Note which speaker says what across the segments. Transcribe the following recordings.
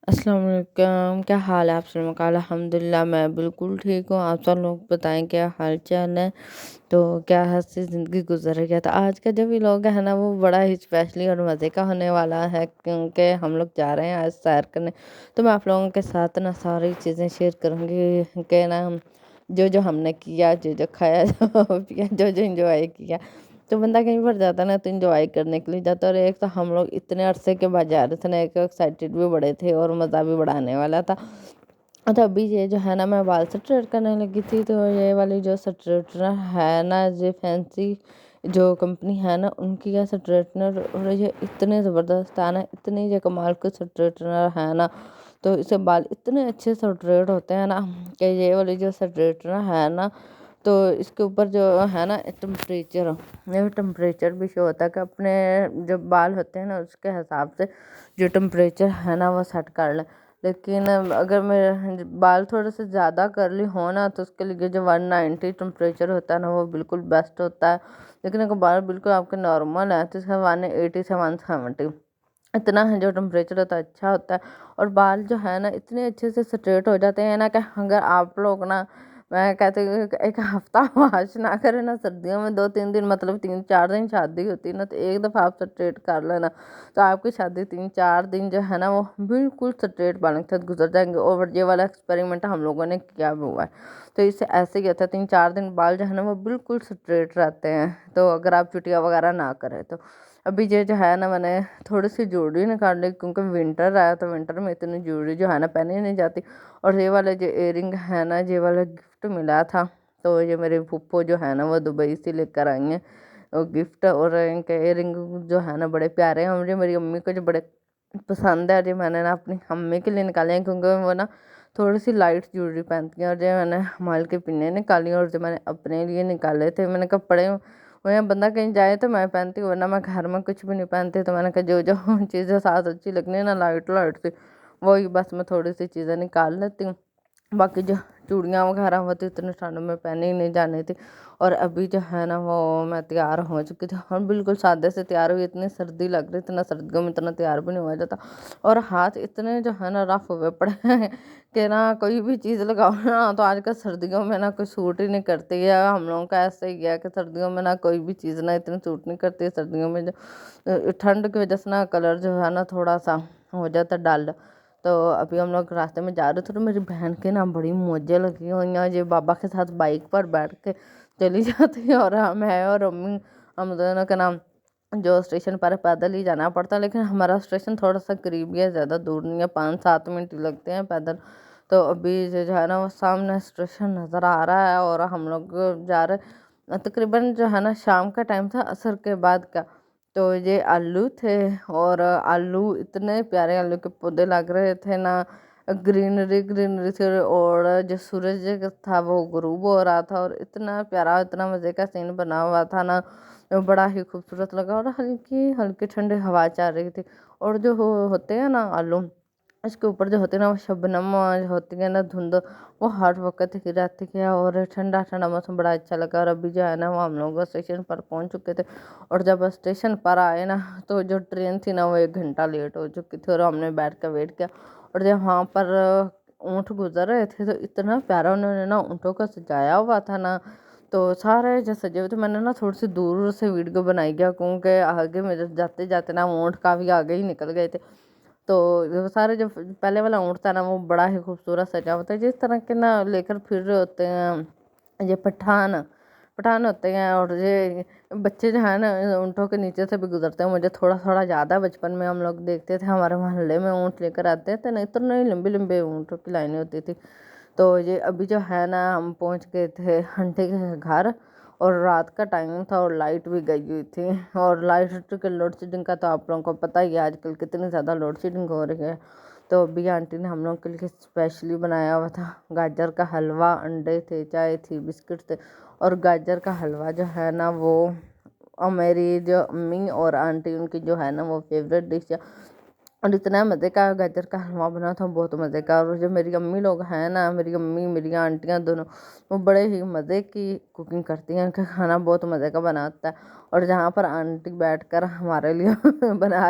Speaker 1: السلام علیکم، کیا حال ہے آپ سلم کا؟ الحمدللہ میں بالکل ٹھیک ہوں۔ آپ سب لوگ بتائیں کیا حال چال ہے؟ تو کیا ہنسی زندگی گزر رہی ہے؟ تو آج کا جو ویلاگ ہے نا وہ بڑا ہی اسپیشلی اور مزے کا ہونے والا ہے، کیونکہ ہم لوگ جا رہے ہیں آج سیر کرنے۔ تو میں آپ لوگوں کے ساتھ نا ساری چیزیں شیئر کروں گی کہ نا جو ہم نے کیا، جو کھایا، جو پیا، جو انجوائے کیا۔ تو بندہ کہیں پر جاتا نا تو انجوائے کرنے کے لیے جاتا، اور ایک تو ہم لوگ اتنے عرصے کے بعد جا رہے تھے نا، ایک ایکسائٹیڈ بھی بڑے تھے اور مزہ بھی بڑا آنے والا تھا۔ تو ابھی یہ جو ہے نا میں بال اسٹریٹ کرنے لگی تھی، تو یہ والی جو اسٹریٹنر ہے نا، یہ فینسی جو کمپنی ہے نا ان کی یہ اسٹریٹنر، اور یہ اتنے زبردست ہے نا، اتنی یہ کمال کے اسٹریٹنر ہے نا، تو اسے بال اتنے اچھے اسٹریٹ ہوتے ہیں نا کہ یہ والی جو اسٹریٹنر ہے نا، تو اس کے اوپر جو ہے نا ٹمپریچر بھی شو ہوتا ہے کہ اپنے جو بال ہوتے ہیں نا اس کے حساب سے جو ٹمپریچر ہے نا وہ سیٹ کر لیں۔ لیکن اگر میرے بال تھوڑے سے زیادہ کرلی ہو نا تو اس کے لیے جو 190 ٹمپریچر ہوتا ہے نا وہ بالکل بیسٹ ہوتا ہے۔ لیکن اگر بال بالکل آپ کے نارمل ہیں تو اس کا 180 سے 170 اتنا ہے جو ٹمپریچر ہوتا ہے، اچھا ہوتا ہے۔ اور بال جو ہے نا اتنے اچھے سے اسٹریٹ ہو جاتے ہیں نا کہ اگر آپ لوگ نا، میں کہتے ہیں کہ ایک ہفتہ واش نہ کرے نا، سردیوں میں 2-3 دن، مطلب 3-4 دن شادی ہوتی ہے نا، تو ایک دفعہ آپ اسٹریٹ کر لینا تو آپ کی شادی 3-4 دن جو ہے نا وہ بالکل اسٹریٹ بالوں کے ساتھ گزر جائیں گے۔ اور یہ والا ایکسپیریمنٹ ہم لوگوں نے کیا بھی ہوا ہے، تو اس سے ایسے ہی ہوتا ہے، 3-4 دن بال جو ہے نا وہ بالکل اسٹریٹ رہتے ہیں، تو اگر آپ چٹیاں وغیرہ نہ کریں تو۔ ابھی یہ جو ہے نا میں نے تھوڑی سی جوڑی نکال لی، کیونکہ ونٹر ہے تو ونٹر میں اتنی جوڑی جو ہے نا پہنی نہیں جاتی۔ اور یہ والے جو ایئرنگ ہے نا، یہ والا گفٹ ملا تھا، تو یہ میرے پھپھو جو ہے نا وہ دبئی سے لے کر آئی ہیں وہ گفٹ، اور ان کے ایئرنگ جو ہے نا بڑے پیارے ہیں، مجھے میری امی کو جو بڑے پسند ہے، جو میں نے نا اپنی امی کے لیے نکالے ہیں، کیونکہ وہ نا تھوڑی سی لائٹ جوڑی پہنتی ہیں، اور جو میں نے مال کے پنے نکالی ہیں، اور جو میں نے اپنے لیے نکالے تھے میں نے کہا پڑے وہ بندہ کہیں جائے تو میں پہنتی ہوں، ورنہ میں گھر میں کچھ بھی نہیں پہنتی۔ تو میں نے کہا جو چیزیں ساتھ اچھی لگنی ہے نا لائٹ سی، وہی بس میں تھوڑی سی چیزیں نکال لیتی ہوں۔ باقی جو چوڑیاں وغیرہ ہوتی اتنے ٹھنڈ میں پہنی ہی نہیں جانی تھی۔ اور ابھی جو ہے نا وہ میں تیار ہو چکی تھی، اور بالکل سادے سے تیار ہوئی، اتنی سردی لگ رہی تھی نا، سردیوں میں اتنا تیار بھی نہیں ہوا جاتا، اور ہاتھ اتنے جو ہے نا رف ہوئے پڑے ہیں کہ نا کوئی بھی چیز لگاؤ نا تو آج کل سردیوں میں نا کوئی سوٹ ہی نہیں کرتی ہے۔ ہم لوگوں کا ایسا ہی ہے کہ سردیوں میں نا کوئی بھی چیز نا اتنی سوٹ نہیں کرتی ہے، سردیوں میں جو ٹھنڈ کی وجہ سے نا کلر جو ہے نا تھوڑا سا ہو جاتا ہے ڈل۔ تو ابھی ہم لوگ راستے میں جا رہے تھے، تو میری بہن کے نا بڑی موجیں لگی ہوئی ہیں، یہ بابا کے ساتھ بائک پر بیٹھ کے چلی جاتی ہے، اور میں اور امی ہم دونوں کا نام جو اسٹیشن پر پیدل ہی جانا پڑتا ہے، لیکن ہمارا اسٹیشن تھوڑا سا قریب ہے، زیادہ دور نہیں ہے، 5-7 منٹ لگتے ہیں پیدل۔ تو ابھی جو ہے نا وہ سامنے اسٹیشن نظر آ رہا ہے، اور ہم لوگ جا رہے تقریباً جو ہے نا شام کا ٹائم تھا، عصر کے بعد کا۔ تو یہ آلو تھے، اور آلو اتنے پیارے آلو کے پودے لگ رہے تھے نا، گرینری تھی، اور جو سورج تھا وہ غروب ہو رہا تھا، اور اتنا پیارا، اتنا مزے کا سین بنا ہوا تھا نا، بڑا ہی خوبصورت لگا، اور ہلکی ہلکی ٹھنڈی ہوا چل رہی تھی۔ اور جو ہوتے ہیں نا آلو، اس کے اوپر جو ہوتے ہیں نا وہ شبنم ہوتی ہے نا، دھند، وہ ہر وقت ہی رہتی ہے، اور ٹھنڈا ٹھنڈا موسم بڑا اچھا لگا۔ اور ابھی جو ہے نا وہ ہم لوگ اسٹیشن پر پہنچ چکے تھے، اور جب اسٹیشن پر آئے نا تو جو ٹرین تھی نا وہ 1 گھنٹہ لیٹ ہو چکی تھی، اور ہم نے بیٹھ کے ویٹ کیا۔ اور جب وہاں پر اونٹ گزر رہے تھے تو اتنا پیارا انہوں نے نا اونٹوں کا سجایا ہوا تھا نا، تو سارے جو سجے ہوئے تھے، میں نے نا تھوڑی سی دور سے ویڈیو بنائی گیا، کیونکہ آگے میرے جاتے جاتے نا اونٹ کافی آگے ہی نکل گئے تھے۔ تو سارے جو پہلے والا اونٹ تھا نا وہ بڑا ہی خوبصورت سجا ہوتا ہے، جس طرح کے نا لے کر پھر رہے ہوتے ہیں یہ پٹھان ہوتے ہیں، اور یہ بچے جو ہیں نا اونٹوں کے نیچے سے بھی گزرتے ہیں۔ مجھے تھوڑا تھوڑا یاد ہے، بچپن میں ہم لوگ دیکھتے تھے، ہمارے محلے میں اونٹ لے کر آتے تھے نا، اتنے لمبے لمبے اونٹوں کی لائنیں ہوتی تھی۔ تو یہ ابھی جو ہے نا ہم پہنچ گئے تھے آنٹی کے گھر، اور رات کا ٹائم تھا، اور لائٹ بھی گئی ہوئی تھی، اور لائٹ کے لوڈ شیڈنگ کا تو آپ لوگوں کو پتہ ہی ہے آج کل کتنی زیادہ لوڈ شیڈنگ ہو رہی ہے۔ تو ابھی آنٹی نے ہم لوگوں کے لیے اسپیشلی بنایا ہوا تھا گاجر کا حلوہ، انڈے تھے، چائے تھی، بسکٹ تھے، اور گاجر کا حلوہ جو ہے نا وہ میری جو امی اور آنٹی ان کی جو ہے نا وہ فیوریٹ ڈش ہے، اور اتنا مزے کا گاجر کا حلوہ بنا تھا، بہت مزے کا۔ اور جو میری امی لوگ ہیں نا، میری امی، میری آنٹیاں دونوں، وہ بڑے ہی مزے کی کوکنگ کرتی ہیں، کہ کھانا بہت مزے کا بناتا ہے۔ اور جہاں پر آنٹی بیٹھ کر ہمارے لیے بنا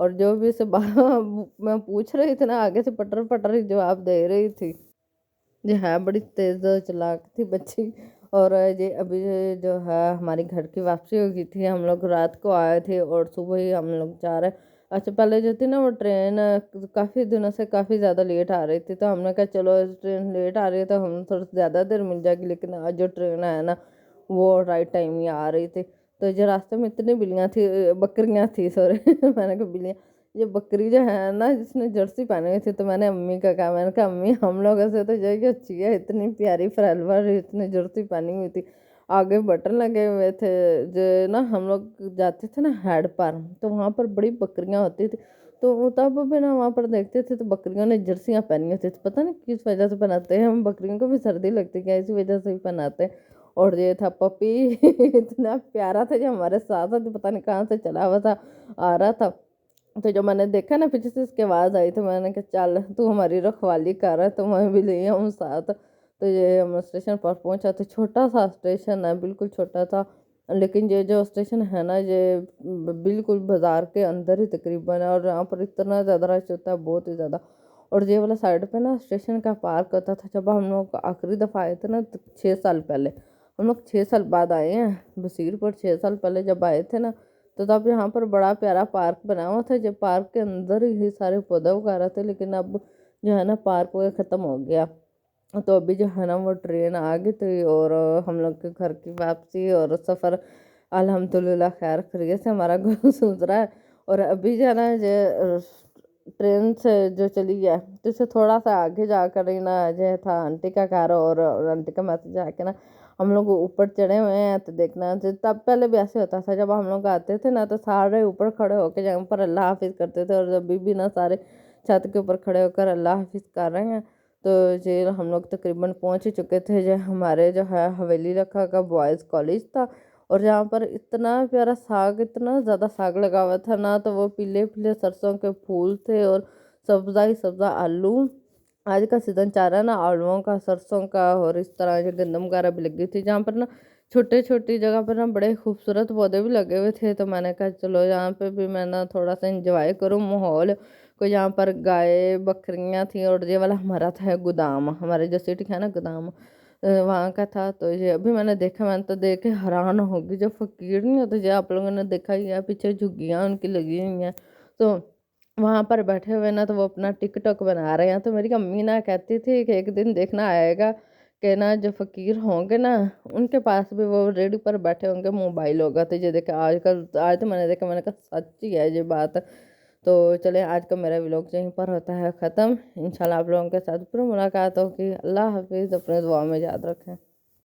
Speaker 1: اور جو بھی اسے میں پوچھ رہی تھی نا آگے سے پٹر پٹر ہی جواب دے رہی تھی. جی ہے بڑی تیز چلاک تھی بچی. اور جی ابھی جو ہے ہماری گھر کی واپسی ہو گئی تھی. ہم لوگ رات کو آئے تھے اور صبح ہی ہم لوگ جا رہے. اچھا پہلے جو تھی نا وہ ٹرین کافی دنوں سے کافی زیادہ لیٹ آ رہی تھی، تو ہم نے کہا چلو ٹرین لیٹ آ رہی ہے تو ہم تھوڑا زیادہ دیر مل جائے گی، لیکن آج جو ٹرین ہے نا وہ رائٹ ٹائم ہی آ رہی تھی. تو جو راستے میں اتنی بلیاں تھی، بکریاں تھی سوری میں نے کہا بلیاں. یہ بکری جو ہے نا جس نے جرسی پہنی ہوئی تھی، تو میں نے امی کا کہا، میں نے کہا امی ہم لوگوں سے تو یہ اچھی ہے، اتنی پیاری فرلور اتنی جرسی پہنی ہوئی تھی، آگے بٹن لگے ہوئے تھے. جو نا ہم لوگ جاتے تھے نا ہیڈ پر، تو وہاں پر بڑی بکریاں ہوتی تھی. تو تب بھی نا وہاں پر دیکھتے تھے تو بکریوں نے جرسیاں پہنی ہوتی تھی. پتہ نہیں کس وجہ سے پہناتے ہیں، ہم بکریوں کو بھی سردی لگتی کیا اسی وجہ سے ہی پہناتے ہیں. اور یہ تھا پپی اتنا پیارا تھا جو ہمارے ساتھ تھا، پتہ نہیں کہاں سے چلا ہوا تھا آ رہا تھا. تو جب میں نے دیکھا نا پیچھے سے اس کی آواز آئی، تو میں نے کہا چل تو ہماری رکھوالی کر رہا ہے تو میں بھی لے آؤں ساتھ. تو یہ ہم اسٹیشن پر پہنچا. تو چھوٹا سا اسٹیشن ہے، بالکل چھوٹا تھا، لیکن یہ جو اسٹیشن ہے نا یہ بالکل بازار کے اندر ہی تقریباً ہے. اور یہاں پر اتنا زیادہ رش ہوتا ہے، بہت ہی زیادہ. اور یہ والا سائڈ پہ نا اسٹیشن کا پارک ہوتا تھا. جب ہم لوگ آخری دفعہ آئے تھے نا 6 سال پہلے، ہم لوگ 6 سال بعد آئے ہیں بصیر پر. 6 سال پہلے جب آئے تھے نا تو تب یہاں پر بڑا پیارا پارک بنا ہوا تھا. جب پارک کے اندر ہی سارے پودے وغیرہ تھے، لیکن اب جو ہے نا پارک وہ ختم ہو گیا. تو ابھی جو ہے نا وہ ٹرین آ گئی تھی اور ہم لوگ کے گھر کی واپسی اور سفر الحمدللہ خیر خیریت سے ہمارا گزرا ہے. اور ابھی جو ہے نا یہ ٹرین سے جو چلی ہے تو اسے تھوڑا سا آگے جا کر ہی نا جو تھا آنٹی کا گھر، اور آنٹی کا میسج آ کے نا ہم لوگ اوپر چڑھے ہوئے ہیں. تو دیکھنا تب پہلے بھی ایسے ہوتا تھا، جب ہم لوگ آتے تھے نا تو سارے اوپر کھڑے ہو کے جگہ پر اللہ حافظ کرتے تھے. اور ابھی بھی نا سارے چھت کے اوپر کھڑے ہو کر اللہ حافظ کر رہے ہیں. تو یہ ہم لوگ تقریباً پہنچ ہی چکے تھے. جو ہمارے جو ہے حویلی رکھا کا بوائز کالج تھا، اور جہاں پر اتنا پیارا ساگ، اتنا زیادہ ساگ لگا ہوا تھا نا. تو وہ پیلے پیلے سرسوں کے پھول تھے اور سبزہ ہی سبزہ آلو. آج کا سیزن چاہ رہا ہے نا آلوؤں کا، سرسوں کا، اور اس طرح جو گندم وغیرہ بھی لگی تھی. جہاں پر نا چھوٹے چھوٹی جگہ پر نا بڑے خوبصورت پودے بھی لگے ہوئے تھے. تو میں نے کہا چلو یہاں پہ بھی میں نا تھوڑا سا انجوائے کروں ماحول کو. یہاں پر گائے بکریاں تھیں. اور یہ والا ہمارا تھا گودام، ہمارے جو سٹی ہے نا گودام وہاں کا تھا. تو یہ ابھی میں نے دیکھا، میں نے تو دیکھ کے حیران ہوگی. جو فقیر نہیں ہوتے، جو آپ لوگوں نے دیکھا ہی ہے پیچھے جھگیاں ان کی لگی ہوئی ہیں، تو وہاں پر بیٹھے ہوئے نا تو وہ اپنا ٹک ٹاک بنا رہے ہیں. تو میری امی نا کہتی تھی کہ ایک دن دیکھنا آئے گا کہ نا جو فقیر ہوں گے نا ان کے پاس بھی وہ ریڈی پر بیٹھے ہوں گے، موبائل ہوگا. تو یہ دیکھا آج تو میں نے دیکھا، میں نے کہا سچ ہی ہے یہ بات. تو چلیں آج کا میرا ولاگ یہیں پر ہوتا ہے ختم. انشاءاللہ آپ لوگوں کے ساتھ پھر ملاقات ہوگی. اللہ حافظ. اپنے دعا میں یاد رکھیں.